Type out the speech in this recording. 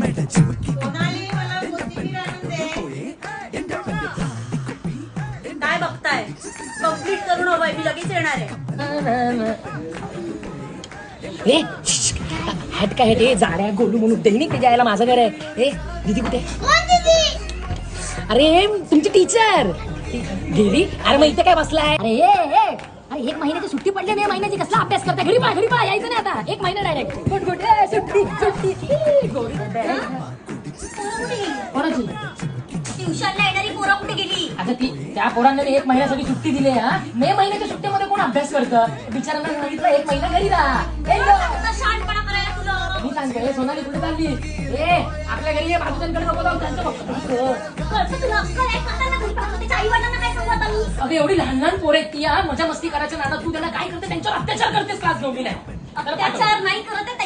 सोनाली मला कोथिंबीर आणून दे. काय बघताय? कंप्लीट करून हवंय, मी लगेच येणार आहे. ए हट काय हे जाड्या गोलू म्हणून दैनिक त्याच्या यायला माझं घर आहे. ए दीदी कुठे? अरे तुमची टीचर गेली. अरे मग इथे काय बसलाय? अरे एक महिन्याची सुट्टी पडली नाही, महिन्याची कसला अभ्यास करता? घरी पळा यायचं नाही आता. एक महिना डायरेक्ट गुड गुड सुट्टी सुट्टी. कोणाची? ट्युशनला येणारी पोरं कुठे गेली? आता ती त्या पोरांना एक महिन्यासाठी सुट्टी दिली. हा मे महिन्याच्या सुट्टीमध्ये कोण अभ्यास करतं? बिचारांना सांगितलं एक महिना घरी राहा. शहाणपणा करायला तुला मी सांगते सोनाली कुठे चालली? ए आपल्या घरी बाजूच्यांकडे नको जाऊ, त्यांचं आई वडिलांना काय सांगू आता मी? अगं एवढी लहान लहान पोरं आहेत ती, मजा मस्ती करायच्या नादात तू त्यांना काय करते? त्यांच्यावर अत्याचार करतेस क्लास घेऊन. नाही अत्याचार नाही करत आहे.